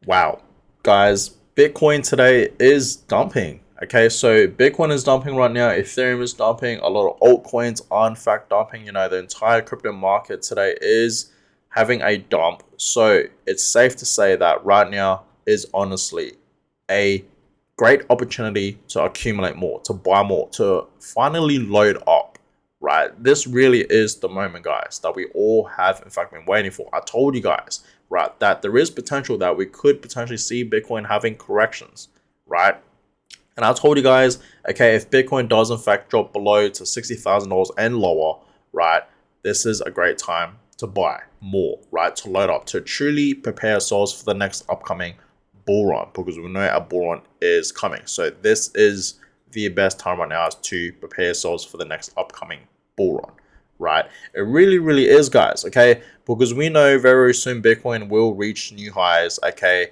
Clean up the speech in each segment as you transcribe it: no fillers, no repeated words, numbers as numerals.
Wow, guys, Bitcoin today is dumping. Okay, so Bitcoin is dumping right now. Ethereum is dumping. A lot of altcoins are in fact dumping. The entire crypto market today is having a dump. So it's safe to say that right now is honestly a great opportunity to accumulate more, to buy more, to finally load up. Right, this really is the moment, guys, that we all have in fact been waiting for. I told you guys, right, that there is potential that we could potentially see Bitcoin having corrections, right? And I told you guys, okay, if Bitcoin does in fact drop below to $60,000 and lower, right, this is a great time to buy more, right, to load up, to truly prepare ourselves for the next upcoming bull run, because we know a bull run is coming. So this is the best time right now is to prepare ourselves for the next upcoming bull run, right? It really, really is, guys, okay? Because we know very soon Bitcoin will reach new highs, okay?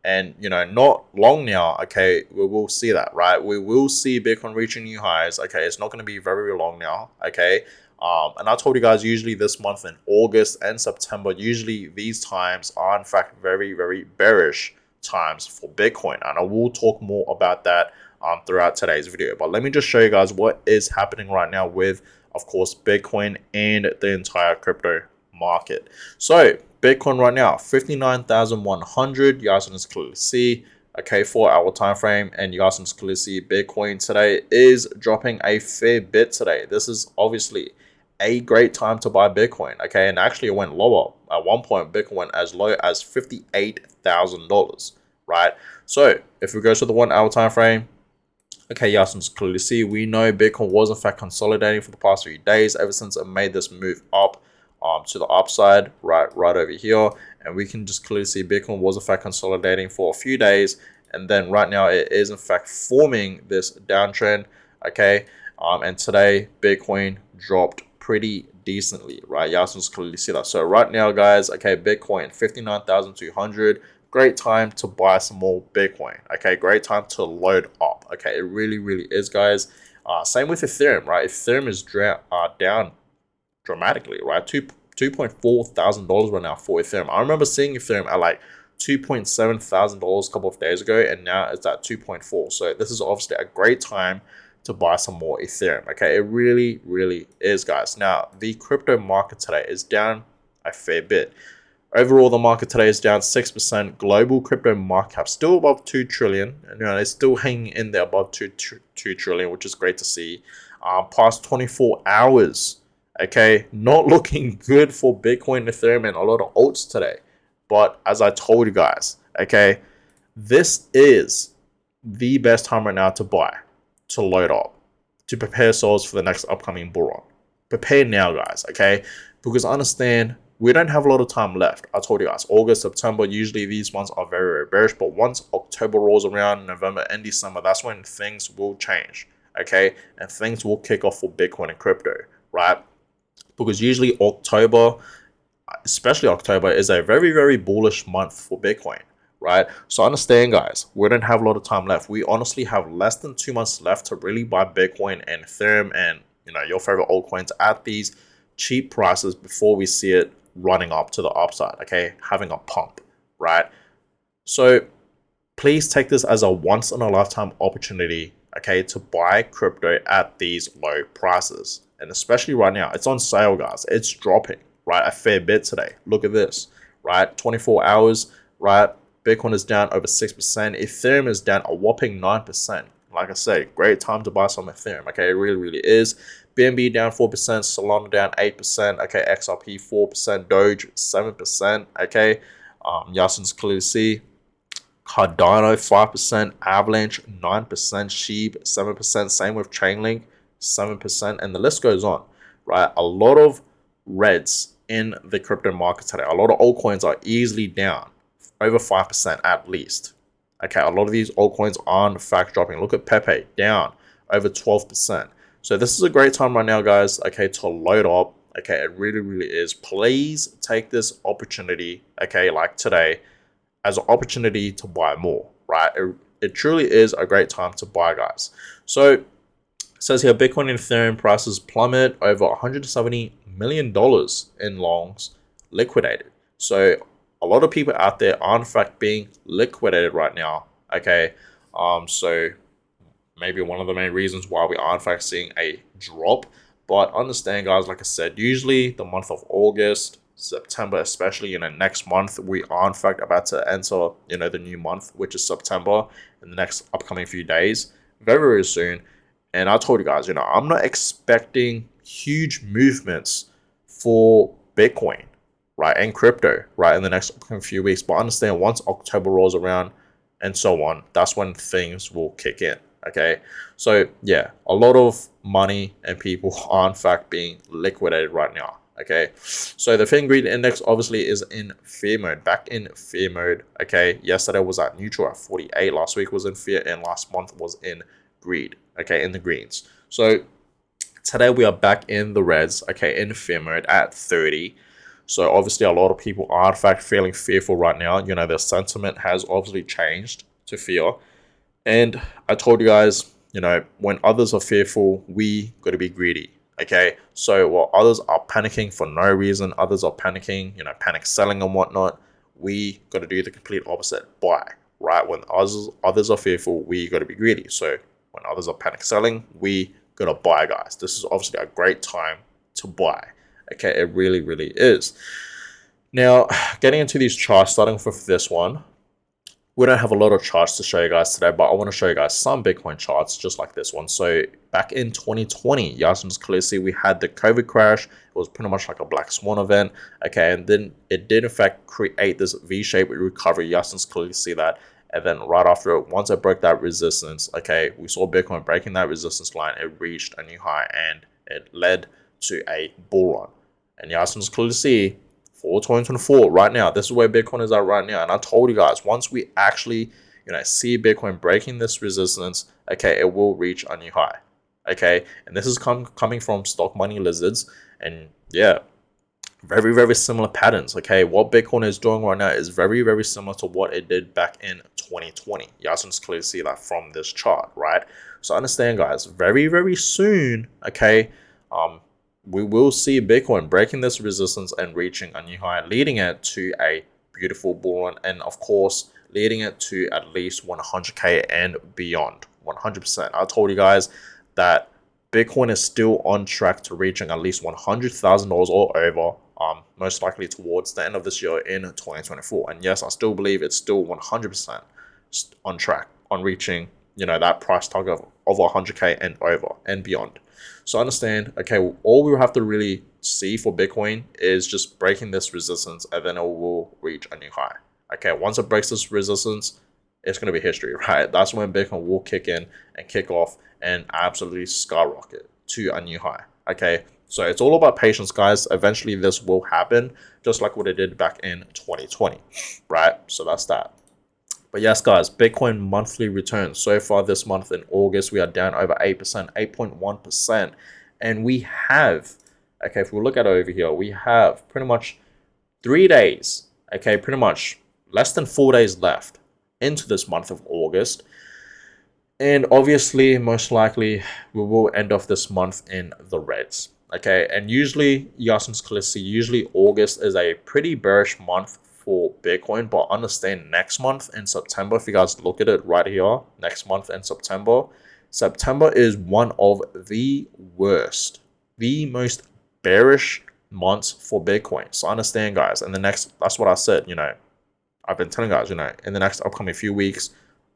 And not long now, okay, we will see that, right? We will see Bitcoin reaching new highs, okay? It's not going to be very long now, okay? And I told you guys, usually this month in August and September, usually these times are in fact very, very bearish times for Bitcoin. And I will talk more about that throughout today's video. But let me just show you guys what is happening right now with, of course, Bitcoin and the entire crypto market. So Bitcoin right now, 59,100. You guys can clearly see, okay, 4 hour time frame, and you guys can clearly see Bitcoin today is dropping a fair bit today. This is obviously a great time to buy Bitcoin, okay, and actually it went lower. At one point, Bitcoin went as low as $58,000, right? So if we go to the 1 hour time frame, okay, you guys can clearly see, we know Bitcoin was in fact consolidating for the past 3 days ever since it made this move up to the upside right over here, and we can just clearly see Bitcoin was in fact consolidating for a few days, and then right now it is in fact forming this downtrend, okay, and today Bitcoin dropped pretty decently, right? You guys can just clearly see that. So right now, guys, okay, Bitcoin 59,200. Great time to buy some more Bitcoin. Okay, great time to load up. Okay, it really, really is, guys. Same with Ethereum, right? Ethereum is down dramatically, right? $2.4 thousand right now for Ethereum. I remember seeing Ethereum at like $2.7 thousand a couple of days ago, and now it's at 2.4. So this is obviously a great time to buy some more Ethereum. Okay, it really, really is, guys. Now the crypto market today is down a fair bit. Overall, the market today is down 6%. Global crypto market cap still above 2 trillion. And, it's still hanging in there above 2 trillion, which is great to see. Past 24 hours, okay, not looking good for Bitcoin, Ethereum, and a lot of alts today. But as I told you guys, okay, this is the best time right now to buy, to load up, to prepare yourselves for the next upcoming bull run. Prepare now, guys, okay? Because understand, we don't have a lot of time left. I told you guys, August, September, usually these months are very, very bearish. But once October rolls around, November and December, that's when things will change, okay? And things will kick off for Bitcoin and crypto, right? Because usually October, especially October, is a very, very bullish month for Bitcoin, right? So understand, guys, we don't have a lot of time left. We honestly have less than 2 months left to really buy Bitcoin and Ethereum and, your favorite altcoins at these cheap prices before we see it running up to the upside, okay, having a pump, right? So please take this as a once in a lifetime opportunity, okay, to buy crypto at these low prices. And especially right now, it's on sale, guys. It's dropping, right, a fair bit today. Look at this, right? 24 hours, right? Bitcoin is down over 6%. Ethereum is down a whopping 9%. Like I said, great time to buy some Ethereum, okay? It really, really is. BNB down 4%, Solana down 8%, okay, XRP 4%, Doge 7%, okay, Yasin's clearly see, Cardano 5%, Avalanche 9%, Sheep 7%, same with Chainlink 7%, and the list goes on, right? A lot of reds in the crypto market today. A lot of altcoins are easily down over 5% at least. Okay, a lot of these altcoins are in fact dropping. Look at Pepe down over 12%. So this is a great time right now, guys, okay, to load up. Okay, it really, really is. Please take this opportunity, okay, like today, as an opportunity to buy more, right? It truly is a great time to buy, guys. So it says here, Bitcoin and Ethereum prices plummet over $170 million in longs liquidated. So a lot of people out there are in fact being liquidated right now. Okay, so maybe one of the main reasons why we are in fact seeing a drop. But understand, guys, like I said, usually the month of August, September, especially, next month, we are in fact about to enter, the new month, which is September, in the next upcoming few days, very, very soon. And I told you guys, I'm not expecting huge movements for Bitcoin, right, and crypto, right, in the next upcoming few weeks. But understand, once October rolls around and so on, that's when things will kick in. Okay, so yeah, a lot of money and people are in fact being liquidated right now. Okay, so the Fin Greed Index obviously is in fear mode, back in fear mode. Okay, yesterday was at neutral at 48, last week was in fear, and last month was in greed. Okay, in the greens. So today we are back in the reds. Okay, in fear mode at 30. So obviously a lot of people are in fact feeling fearful right now. Their sentiment has obviously changed to fear. And I told you guys, when others are fearful, we got to be greedy. Okay. So while others are panicking for no reason, others are panicking, panic selling and whatnot, we got to do the complete opposite. Buy, right? When others are fearful, we got to be greedy. So when others are panic selling, we got to buy, guys. This is obviously a great time to buy. Okay. It really, really is. Now, getting into these charts, starting with this one. We don't have a lot of charts to show you guys today, but I want to show you guys some Bitcoin charts just like this one. So back in 2020, you guys can just clearly see we had the COVID crash. It was pretty much like a black swan event. Okay, and then it did in fact create this V-shaped recovery. You guys can clearly see that. And then right after it, once it broke that resistance, okay, we saw Bitcoin breaking that resistance line. It reached a new high and it led to a bull run. And you guys can just clearly see for 2024 right now, this is where Bitcoin is at right now. And I told you guys, once we actually see Bitcoin breaking this resistance, okay, it will reach a new high. Okay, and this is coming from Stock Money Lizards. And yeah, very, very similar patterns. Okay, what Bitcoin is doing right now is very, very similar to what it did back in 2020. You guys can clearly see that from this chart, right? So understand, guys, very, very soon, okay, we will see Bitcoin breaking this resistance and reaching a new high, leading it to a beautiful bull run, and of course, leading it to at least 100K and beyond. 100%. I told you guys that Bitcoin is still on track to reaching at least $100,000 or over, most likely towards the end of this year in 2024. And yes, I still believe it's still 100% on track on reaching, that price target of over 100K and over and beyond. So understand, okay, all we have to really see for Bitcoin is just breaking this resistance, and then it will reach a new high. Okay, once it breaks this resistance, it's going to be history, right? That's when Bitcoin will kick in and kick off and absolutely skyrocket to a new high. Okay, so it's all about patience, guys. Eventually this will happen, just like what it did back in 2020, right? So that's that. But yes, guys, Bitcoin monthly returns. So far this month in August, we are down over 8%, 8.1%. And we have, okay, if we look at it over here, we have pretty much 3 days, okay, pretty much less than 4 days left into this month of August. And obviously, most likely, we will end off this month in the reds. Okay, and usually, Yasin's Khaleesi, usually August is a pretty bearish month for Bitcoin, but understand next month in September, if you guys look at it right here, next month in September, September is one of the worst, the most bearish months for Bitcoin. So understand, guys, in the next, that's what I said, I've been telling guys, in the next upcoming few weeks,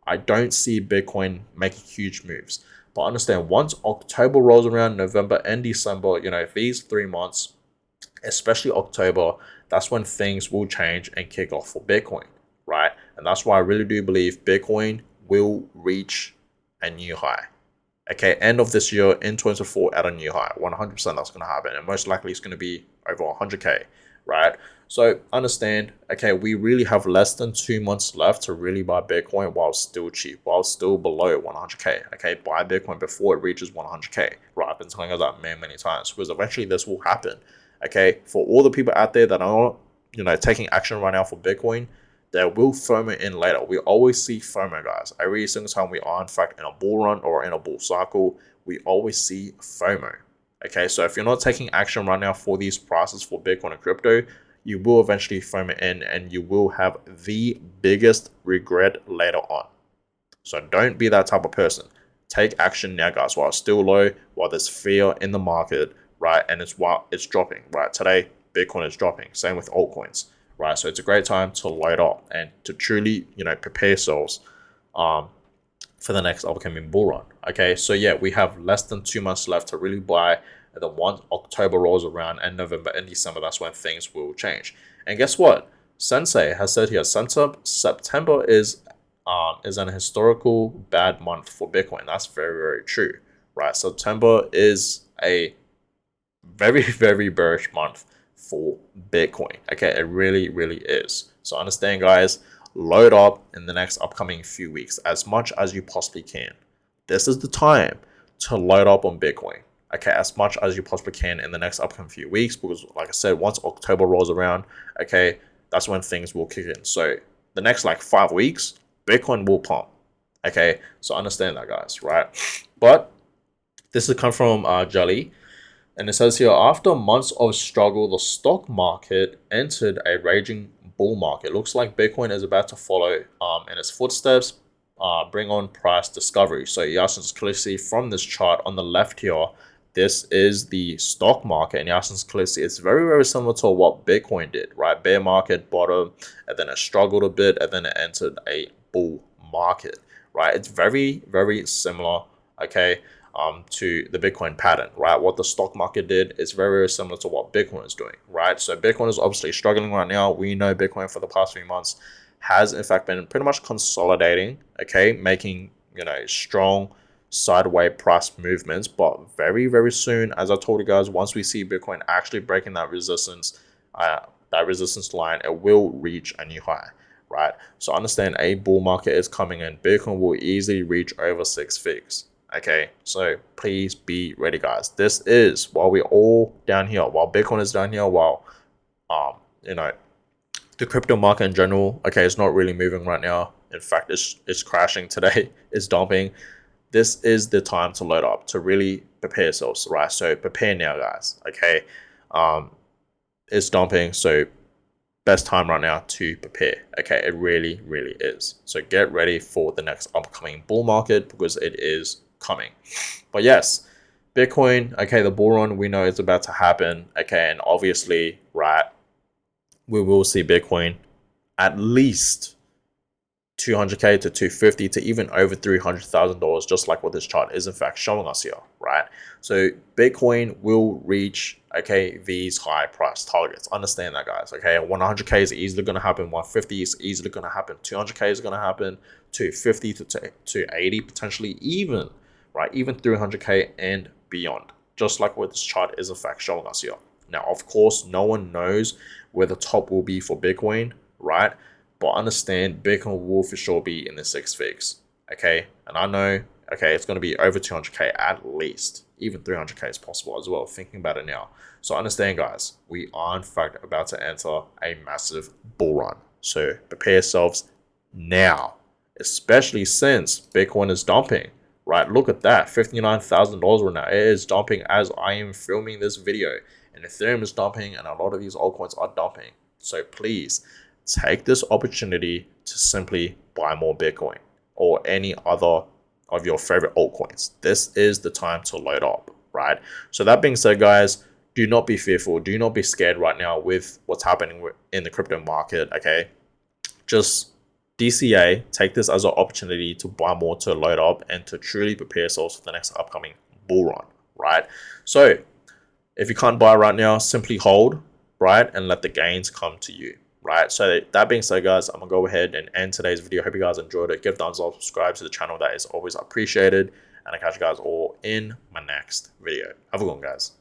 I don't see Bitcoin making huge moves. But understand, once October rolls around, November and December, these 3 months, especially October, that's when things will change and kick off for Bitcoin, right? And that's why I really do believe Bitcoin will reach a new high. Okay, end of this year in 2024 at a new high. 100% that's going to happen. And most likely it's going to be over 100K, right? So understand, okay, we really have less than 2 months left to really buy Bitcoin while still cheap, while still below 100K. Okay, buy Bitcoin before it reaches 100K, right? I've been telling you that many, many times because eventually this will happen. Okay, for all the people out there that are, taking action right now for Bitcoin, there will FOMO in later. We always see FOMO, guys. Every single time we are, in fact, in a bull run or in a bull cycle, we always see FOMO. Okay, so if you're not taking action right now for these prices for Bitcoin and crypto, you will eventually FOMO in and you will have the biggest regret later on. So don't be that type of person. Take action now, guys, while it's still low, while there's fear in the market, right? And while it's dropping, right? Today, Bitcoin is dropping. Same with altcoins, right? So it's a great time to load up and to truly, prepare yourselves for the next upcoming bull run. Okay, so yeah, we have less than 2 months left to really buy. And then once October rolls around and November and December, that's when things will change. And guess what? Sensei has said here, September is an historical bad month for Bitcoin. That's very, very true, right? September is a very, very bearish month for Bitcoin. Okay, it really, really is. So understand, guys, load up in the next upcoming few weeks as much as you possibly can. This is the time to load up on Bitcoin. Okay, as much as you possibly can in the next upcoming few weeks, because like I said, once October rolls around, okay, that's when things will kick in. So the next like 5 weeks, Bitcoin will pump. Okay, so understand that, guys, right? But this has come from Jelly. And it says here, after months of struggle, the stock market entered a raging bull market. Looks like Bitcoin is about to follow in its footsteps, bring on price discovery. So you can clearly see from this chart on the left here, this is the stock market. And you can clearly see it's very, very similar to what Bitcoin did, right? Bear market, bottom, and then it struggled a bit, and then it entered a bull market, right? It's very, very similar, okay, to the Bitcoin pattern, right? What the stock market did is very, very similar to what Bitcoin is doing, right? So Bitcoin is obviously struggling right now. We know Bitcoin for the past few months has in fact been pretty much consolidating, okay, making, strong sideways price movements. But very, very soon, as I told you guys, once we see Bitcoin actually breaking that resistance line, it will reach a new high, right? So understand a bull market is coming in. Bitcoin will easily reach over 6 figs. Okay, so please be ready, guys. This is while we're all down here, while Bitcoin is down here, while the crypto market in general, okay, it's not really moving right now. In fact, it's crashing today. It's dumping. This is the time to load up, to really prepare yourselves, right? So prepare now, guys. Okay, it's dumping, so best time right now to prepare. Okay, it really, really is. So get ready for the next upcoming bull market because it is coming. But yes, Bitcoin, okay, the bull run we know is about to happen. Okay, and obviously, right, we will see Bitcoin at least 200k to 250 to even over $300,000, just like what this chart is in fact showing us here, right? So Bitcoin will reach, okay, these high price targets. Understand that, guys. Okay, 100k is easily going to happen, 150 is easily going to happen, 200k is going to happen, 250 to 280 potentially, even, right, even 300k and beyond, just like what this chart is in fact showing us here. Now, of course, no one knows where the top will be for Bitcoin, right? But understand, Bitcoin will for sure be in the 6 figs, okay? And I know, okay, it's going to be over 200k at least. Even 300k is possible as well, thinking about it now. So understand, guys, we are in fact about to enter a massive bull run. So prepare yourselves now, especially since Bitcoin is dumping, right? Look at that, $59,000 right now. It is dumping as I am filming this video. And Ethereum is dumping, and a lot of these altcoins are dumping. So please take this opportunity to simply buy more Bitcoin or any other of your favorite altcoins. This is the time to load up, right? So that being said, guys, do not be fearful. Do not be scared right now with what's happening in the crypto market, okay? Just DCA, take this as an opportunity to buy more, to load up, and to truly prepare yourselves for the next upcoming bull run, right? So if you can't buy right now, simply hold, right? And let the gains come to you, right? So that being said, guys, I'm going to go ahead and end today's video. Hope you guys enjoyed it. Give a thumbs up, subscribe to the channel. That is always appreciated. And I'll catch you guys all in my next video. Have a good one, guys.